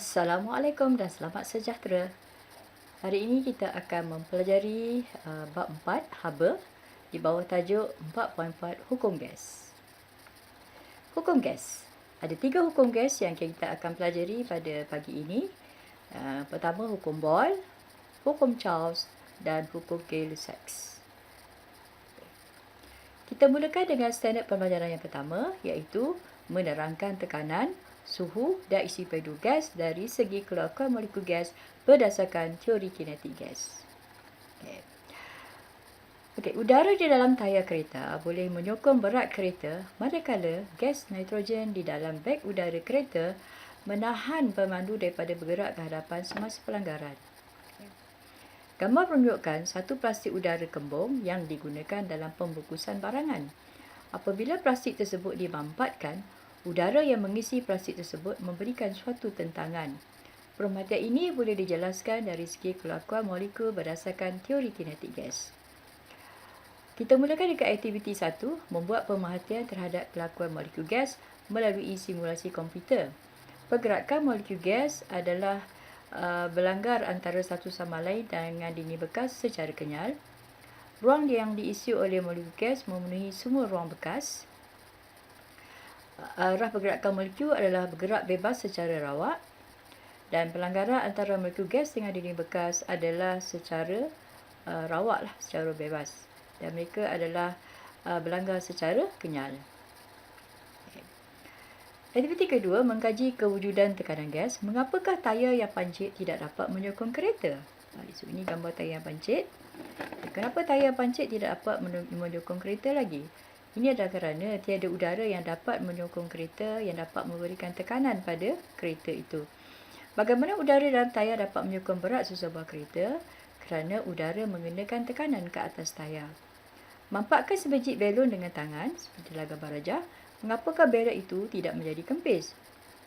Assalamualaikum dan selamat sejahtera. Hari ini kita akan mempelajari bab 4 haba di bawah tajuk 4.4 hukum gas. Hukum gas. Ada 3 hukum gas yang kita akan pelajari pada pagi ini. Pertama hukum Boyle, hukum Charles dan hukum Gay-Lussac. Kita mulakan dengan standard pembelajaran yang pertama, iaitu menerangkan tekanan, suhu dan isi padu gas dari segi keluarkan molekul gas berdasarkan teori kinetik gas. Okey, udara di dalam tayar kereta boleh menyokong berat kereta manakala gas nitrogen di dalam beg udara kereta menahan pemandu daripada bergerak ke hadapan semasa pelanggaran. Gambar menunjukkan satu plastik udara kembung yang digunakan dalam pembungkusan barangan. Apabila plastik tersebut dimampatkan, udara yang mengisi plastik tersebut memberikan suatu tentangan. Pemerhatian ini boleh dijelaskan dari segi kelakuan molekul berdasarkan teori kinetik gas. Kita mulakan dengan aktiviti 1, membuat pemerhatian terhadap kelakuan molekul gas melalui simulasi komputer. Pergerakan molekul gas adalah berlanggar antara satu sama lain dengan dinding bekas secara kenyal. Ruang yang diisi oleh molekul gas memenuhi semua ruang bekas. Arah pergerakan molekul adalah bergerak bebas secara rawak, dan pelanggaran antara molekul gas dengan dinding bekas adalah secara rawak, secara bebas, dan mereka adalah berlanggar secara kenyal. Aktiviti kedua, mengkaji kewujudan tekanan gas. Mengapakah tayar yang pancit tidak dapat menyokong kereta? So, ini gambar tayar yang pancit. Kenapa tayar pancit tidak dapat menyokong kereta lagi? Ini adalah kerana tiada udara yang dapat menyokong kereta yang dapat memberikan tekanan pada kereta itu. Bagaimana udara dalam tayar dapat menyokong berat sesebuah kereta? Kerana udara mengenakan tekanan ke atas tayar. Mampatkan sebiji belon dengan tangan, seperti gambar rajah. Mengapakah belon itu tidak menjadi kempis?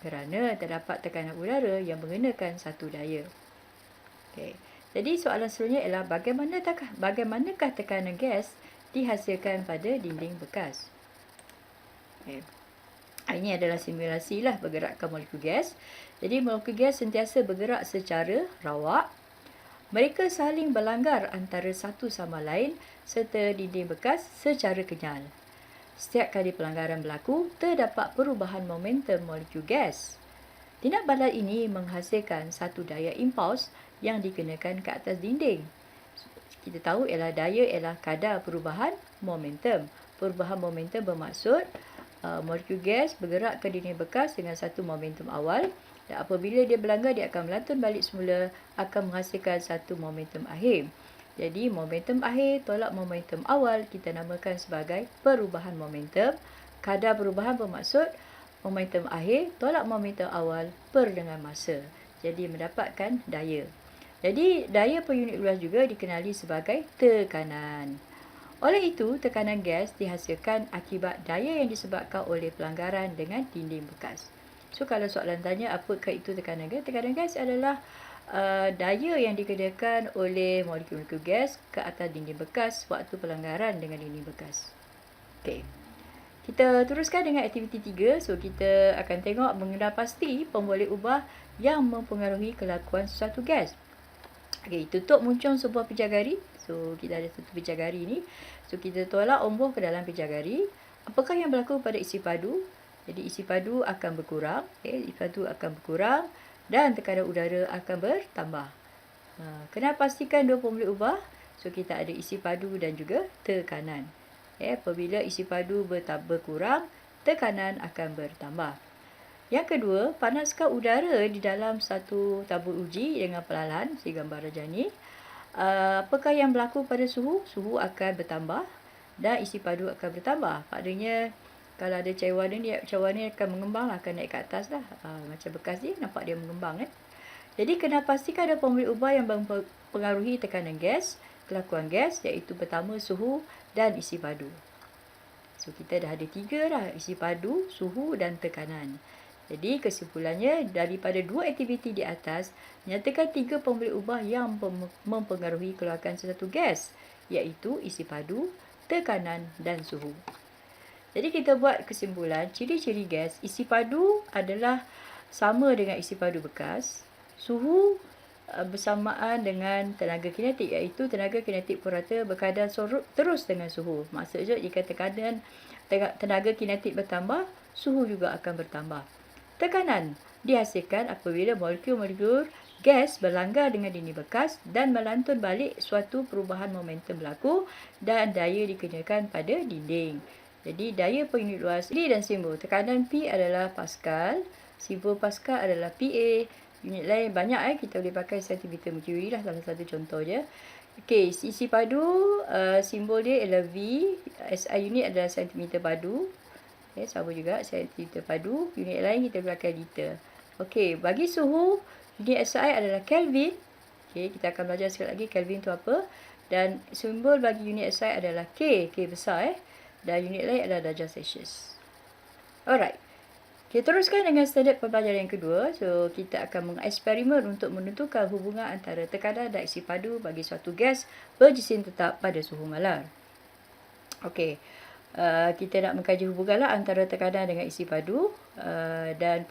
Kerana terdapat tekanan udara yang mengenakan satu daya. Okey. Jadi soalan seterusnya ialah bagaimanakah tekanan gas dihasilkan pada dinding bekas? Okay. Ini adalah simulasi pergerakan molekul gas. Jadi molekul gas sentiasa bergerak secara rawak. Mereka saling berlanggar antara satu sama lain serta dinding bekas secara kenyal. Setiap kali pelanggaran berlaku, terdapat perubahan momentum molekul gas. Tindak balas ini menghasilkan satu daya impuls yang dikenakan ke atas dinding. Kita tahu daya ialah kadar perubahan momentum. Perubahan momentum bermaksud molekul gas bergerak ke dinding bekas dengan satu momentum awal, dan apabila dia berlanggar, dia akan melantun balik semula, akan menghasilkan satu momentum akhir. Jadi momentum akhir tolak momentum awal kita namakan sebagai perubahan momentum. Kadar perubahan bermaksud momentum akhir tolak momentum awal per dengan masa. Jadi mendapatkan daya. Jadi daya per unit luas juga dikenali sebagai tekanan. Oleh itu, tekanan gas dihasilkan akibat daya yang disebabkan oleh pelanggaran dengan dinding bekas. So kalau soalan tanya apakah itu tekanan gas? Tekanan gas adalah daya yang dikenakan oleh molekul gas ke atas dinding bekas waktu pelanggaran dengan dinding bekas. Okey. Kita teruskan dengan aktiviti 3. So kita akan tengok mengenal pasti pemboleh ubah yang mempengaruhi kelakuan sesuatu gas. Okey, tutup muncung sebuah pijagari. So kita ada satu pijagari ni. So kita tolak omboh ke dalam pijagari. Apakah yang berlaku pada isi padu? Jadi isi padu akan berkurang, isi padu akan berkurang dan tekanan udara akan bertambah. Kena pastikan dua pemboleh ubah. So kita ada isi padu dan juga tekanan. Apabila isi padu berkurang, tekanan akan bertambah. Yang kedua, panaskan udara di dalam satu tabur uji dengan perlahan, si gambar rajah ni. Apakah yang berlaku pada suhu? Suhu akan bertambah dan isi padu akan bertambah. Maknanya kalau ada cair warna ni akan mengembang, akan naik ke atas macam bekas ni, nampak dia mengembang Jadi kena pastikan ada pemboleh ubah yang mempengaruhi tekanan gas, kelakuan gas, iaitu pertama suhu dan isi padu. So kita dah ada 3 isi padu, suhu dan tekanan. Jadi kesimpulannya daripada 2 aktiviti di atas, nyatakan 3 pemboleh ubah yang mempengaruhi keluarkan sesuatu gas, iaitu isi padu, tekanan dan suhu. Jadi kita buat kesimpulan, ciri-ciri gas isi padu adalah sama dengan isi padu bekas, suhu bersamaan dengan tenaga kinetik, iaitu tenaga kinetik purata berkadar terus dengan suhu. Maksudnya jika tenaga kinetik bertambah, suhu juga akan bertambah. Tekanan dihasilkan apabila molekul-molekul gas berlanggar dengan dinding bekas dan melantun balik, suatu perubahan momentum berlaku dan daya dikenakan pada dinding. Jadi daya per unit luas dan simbol. Tekanan P adalah Pascal, simbol Pascal adalah PA. Unit lain banyak kita boleh pakai centimeter mercury lah, salah satu contoh je. Okey, isi padu simbol dia adalah V, SI unit adalah centimeter padu. Okay, sama juga centimeter padu. Unit lain kita boleh pakai liter. Okey, bagi suhu, unit SI adalah Kelvin. Okey, kita akan belajar sekali lagi Kelvin tu apa. Dan simbol bagi unit SI adalah K, K besar dan unit lain adalah darjah Celsius. Alright. Kita teruskan dengan standard pembelajaran yang kedua. So, kita akan mengeksperimen untuk menentukan hubungan antara tekanan dan isi padu bagi suatu gas berjisim tetap pada suhu malar. Okey. Kita nak mengkaji hubunganlah antara tekanan dengan isi padu dan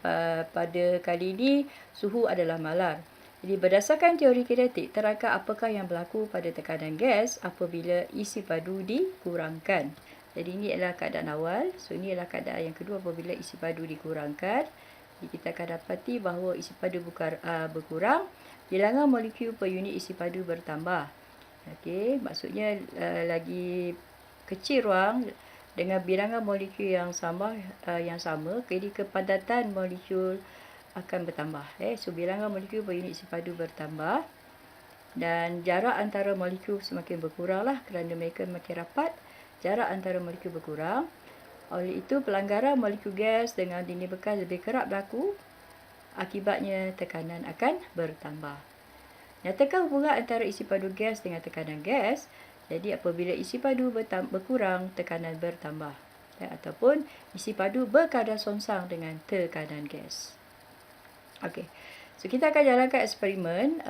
pada kali ini suhu adalah malar. Jadi berdasarkan teori kinetik, terangkan apakah yang berlaku pada tekanan gas apabila isi padu dikurangkan. Jadi ini adalah keadaan awal. So ini adalah keadaan yang kedua apabila isi padu dikurangkan. Jadi kita akan dapati bahawa isi padu berkurang, bilangan molekul per unit isi padu bertambah. Okey, maksudnya lagi kecil ruang dengan bilangan molekul yang sama, jadi kepadatan molekul akan bertambah. So bilangan molekul per unit isi padu bertambah dan jarak antara molekul semakin berkuranglah kerana mereka makin rapat. Jarak antara molekul berkurang. Oleh itu, pelanggaran molekul gas dengan dinding bekas lebih kerap berlaku. Akibatnya, tekanan akan bertambah. Nyatakan hubungan antara isi padu gas dengan tekanan gas. Jadi, apabila isi padu berkurang, tekanan bertambah. Ataupun, isi padu berkadar songsang dengan tekanan gas. Okey. So, kita akan jalankan eksperimen.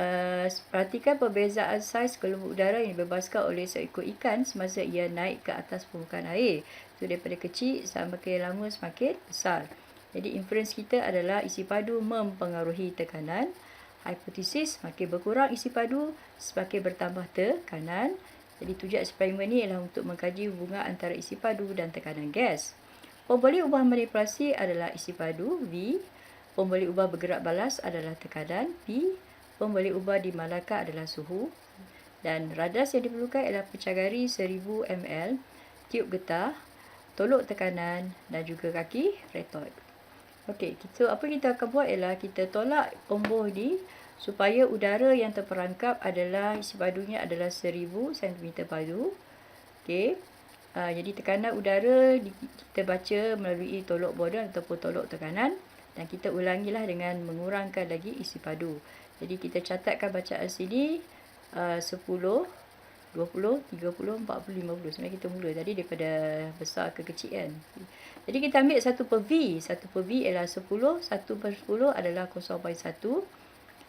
Perhatikan perbezaan saiz gelembung udara yang dibebaskan oleh seekor ikan semasa ia naik ke atas permukaan air. So, daripada kecil, semakin lama semakin besar. Jadi, inference kita adalah isi padu mempengaruhi tekanan. Hipotesis, semakin berkurang isi padu, semakin bertambah tekanan. Jadi, tujuan eksperimen ini adalah untuk mengkaji hubungan antara isi padu dan tekanan gas. Pemboleh ubah manipulasi adalah isi padu, V. Pemboleh ubah bergerak balas adalah tekanan, P. Pemboleh ubah dimalarkan adalah suhu. Dan radas yang diperlukan ialah pecahgari 1000 ml, tiup getah, tolok tekanan dan juga kaki retort. Okey, apa kita akan buat ialah kita tolak omboh ni supaya udara yang terperangkap adalah isi padunya adalah 1000 cm padu. Okey. Jadi tekanan udara kita baca melalui tolok border ataupun tolok tekanan. Dan kita ulangilah dengan mengurangkan lagi isi padu. Jadi kita catatkan bacaan sini 10, 20, 30, 40, 50. Sebenarnya kita mula tadi daripada besar ke kecil kan. Jadi kita ambil 1 per V. 1 per V ialah 10. 1 per 10 adalah 0.1.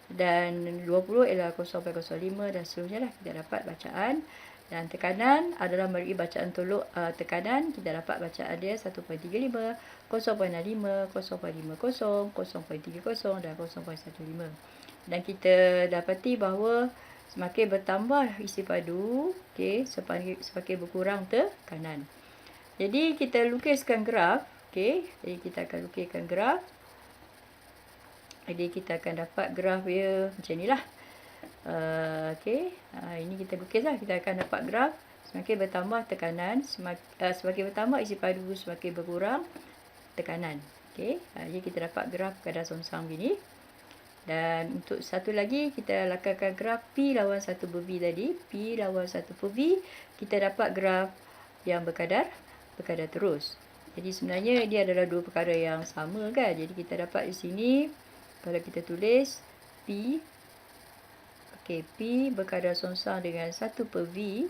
Dan 20 ialah 0.05 dan seterusnya lah. Kita dapat bacaan. Dan tekanan adalah melalui bacaan tolok tekanan. Kita dapat bacaan dia 1.35, 0.65, 0.50, 0.30 dan 0.15. Dan kita dapati bahawa semakin bertambah isi padu, semakin berkurang tekanan. Jadi kita lukiskan graf. Jadi kita akan lukiskan graf. Jadi kita akan dapat graf dia macam ni lah. Ini kita lukislah. Kita akan dapat graf. Semakin bertambah tekanan, semakin bertambah isi padu, semakin berkurang tekanan. Jadi kita dapat graf kadar songsang begini. Dan untuk satu lagi, kita lakukan graf P lawan 1 per V tadi. P lawan 1 per V, kita dapat graf yang berkadar terus. Jadi sebenarnya dia adalah dua perkara yang sama kan. Jadi kita dapat di sini, kalau kita tulis P, P berkadar songsang dengan 1 per V.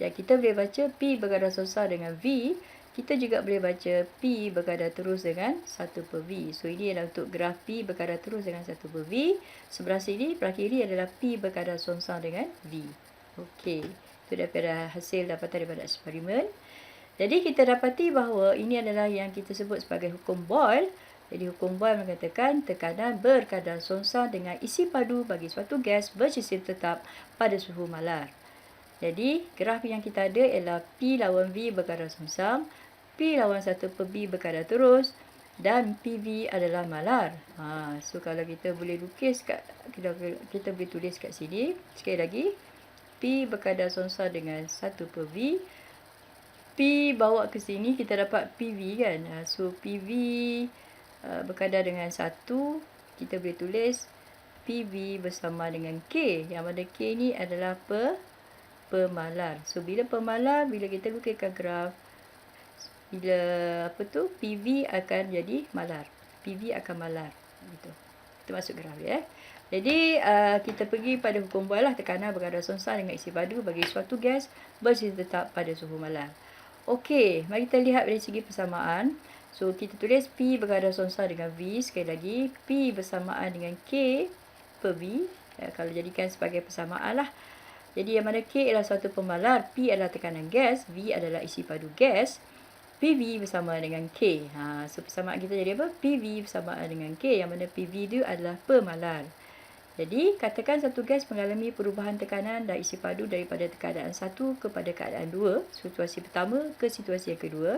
Dan kita boleh baca P berkadar songsang dengan V. Kita juga boleh baca P berkadar terus dengan 1 per V. So, ini adalah untuk graf P berkadar terus dengan 1 per V. Sebelah sini, belah kiri adalah P berkadar songsang dengan V. Okey. Itu daripada hasil dapatan daripada eksperimen. Jadi, kita dapati bahawa ini adalah yang kita sebut sebagai hukum Boyle. Jadi hukum Boyle mengatakan tekanan berkadar sonsang dengan isi padu bagi suatu gas bersistem tetap pada suhu malar. Jadi graf yang kita ada ialah P lawan V berkadar sonsang, P lawan 1/B berkadar terus dan PV adalah malar. So kalau kita boleh lukis kita boleh tulis kat sini. Sekali lagi, P berkadar sonsang dengan 1/V. P bawa ke sini kita dapat PV kan. So PV berkadar dengan 1, kita boleh tulis PV bersama dengan K. Yang mana K ni adalah per malar. So bila per malar, bila kita lukiskan graf, bila PV akan jadi malar. PV akan malar. Gitu. Kita masuk graf ya. Jadi kita pergi pada hukum Boyle lah, tekanan berkadar sonsang dengan isi padu bagi suatu gas bersifat tetap pada suhu malar. Okey, mari kita lihat dari segi persamaan. So kita tulis P berkadar sonsang dengan V. Sekali lagi, P bersamaan dengan K per V. Kalau jadikan sebagai persamaan lah. Jadi yang mana K adalah suatu pemalar, P adalah tekanan gas, V adalah isi padu gas, PV bersama dengan K. So persamaan kita jadi apa? PV bersamaan dengan K, yang mana PV itu adalah per malar. Jadi katakan satu gas mengalami perubahan tekanan dan isi padu daripada keadaan 1 kepada keadaan 2, situasi pertama ke situasi yang kedua.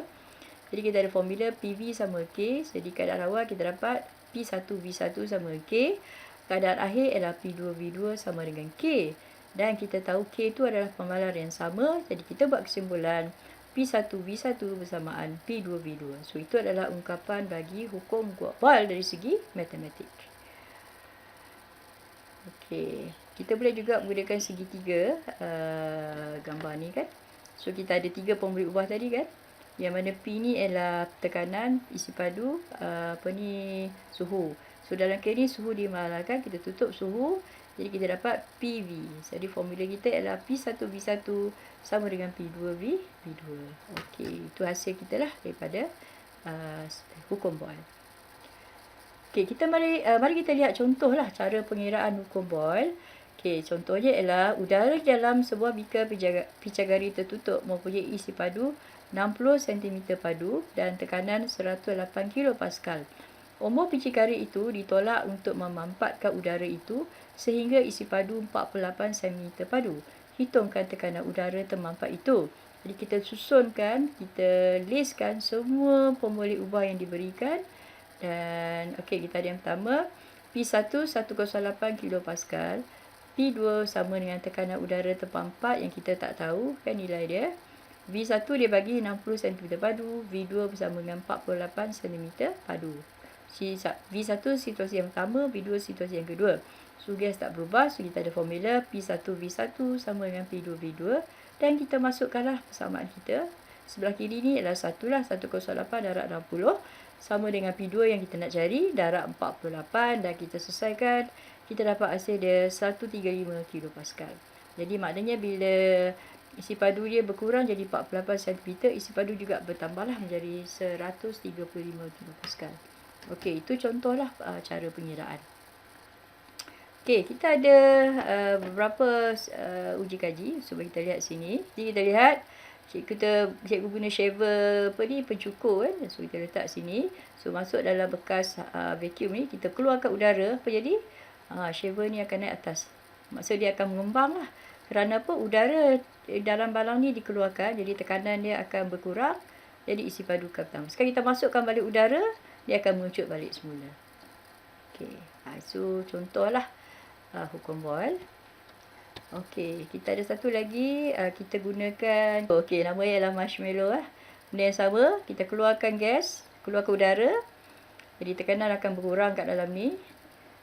Jadi kita ada formula PV sama K. Jadi keadaan awal kita dapat P1V1 sama K. Keadaan akhir ialah P2V2 sama dengan K. Dan kita tahu K itu adalah pemalar yang sama. Jadi kita buat kesimpulan P1V1 bersamaan P2V2. So itu adalah ungkapan bagi hukum Boyle dari segi matematik. Okey, kita boleh juga menggunakan segitiga gambar ni kan. So kita ada 3 pemberi ubah tadi kan. Yang mana P ni ialah tekanan, isi padu, suhu. So dalam kes ni suhu dimalarkan, kita tutup suhu. Jadi kita dapat PV. Jadi formula kita ialah P1V1 sama dengan P2V2. Okey, itu hasil kita lah daripada hukum Boyle. Okey, mari kita lihat contohlah cara pengiraan hukum Boyle. Okey, contohnya ialah udara dalam sebuah beaker picagari tertutup mempunyai isi padu 60 cm padu dan tekanan 108 kPa. Umur picagari itu ditolak untuk memampatkan udara itu sehingga isi padu 48 cm padu. Hitungkan tekanan udara termampat itu. Jadi kita susunkan, kita listkan semua pemboleh ubah yang diberikan. Dan okey, kita ada yang pertama, P1 108 kPa, P2 sama dengan tekanan udara termampat yang kita tak tahu kan nilai dia. V1 dia bagi 60 cm padu, V2 bersama dengan 48 cm padu. V1 situasi yang pertama, V2 situasi yang kedua. So gas tak berubah, so kita ada formula P1V1 sama dengan P2V2 dan kita masukkanlah persamaan kita. Sebelah kiri ni adalah 1 lah, 108 darab 60 sama dengan P2 yang kita nak cari, darab 48 dan kita selesaikan. Kita dapat hasil dia 135 kPa. Jadi maknanya bila isi padu dia berkurang jadi 48 cm, isi padu juga bertambahlah menjadi 135 kPa. Okey, itu contohlah cara pengiraan. Okey, kita ada beberapa uji kaji. Cuba kita lihat sini. Jadi kita lihat cikgu guna shaver pencukur kan. So kita letak sini. So masuk dalam bekas vacuum ni, kita keluarkan udara, apa jadi? Shaver ni akan naik atas. Maksud dia akan mengembang lah. Kerana apa? Udara dalam balang ni dikeluarkan, jadi tekanan dia akan berkurang, jadi isi padu akan bertambah. Sekarang kita masukkan balik udara, dia akan mengerucut balik semula. Okey, so contohlah hukum Boyle. Okey, kita ada satu lagi, kita gunakan, okey, nama dia ialah marshmallow lah. Benda yang sama, kita keluarkan gas, keluarkan udara, jadi tekanan akan berkurang kat dalam ni.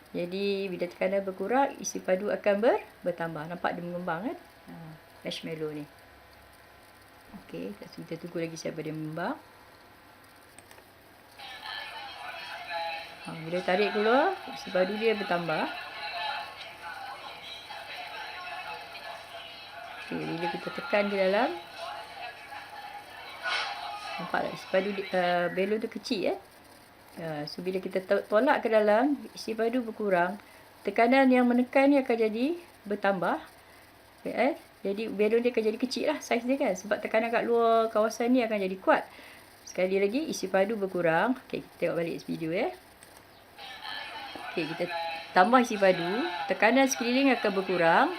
Jadi bila tekanan berkurang, isi padu akan bertambah. Nampak dia mengembang kan? Marshmallow ni. Okey, kita tunggu lagi sampai dia mengembang. Bila tarik keluar, isi padu dia bertambah. Okey, bila kita tekan ke dalam, nampak tak isi padu balon tu kecil So bila kita tolak ke dalam, isi padu berkurang, tekanan yang menekan ni akan jadi bertambah. Jadi balon dia akan jadi kecil lah saiz dia kan, sebab tekanan kat luar kawasan ni akan jadi kuat. Sekali lagi, isi padu berkurang. Okey, kita tengok balik video ya. Okey, kita tambah isi padu. Tekanan sekeliling akan berkurang.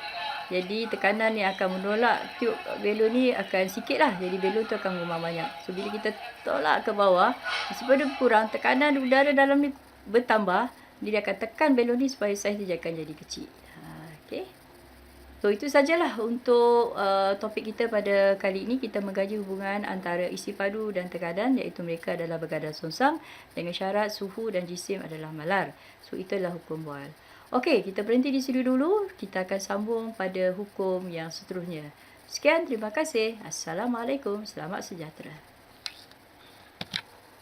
Jadi tekanan yang akan menolak tiub belon ni akan sikit lah. Jadi belon tu akan mengembang banyak. So bila kita tolak ke bawah, isi padu berkurang, tekanan udara dalam ni bertambah. Dia akan tekan belon ni supaya saiz dia akan jadi kecil. Okey. So itu sajalah untuk topik kita pada kali ini. Kita mengkaji hubungan antara isi padu dan tekanan, iaitu mereka adalah bergadar songsang dengan syarat suhu dan jisim adalah malar. So itulah hukum Boyle. Okey, kita berhenti di sini dulu. Kita akan sambung pada hukum yang seterusnya. Sekian, terima kasih. Assalamualaikum. Selamat sejahtera.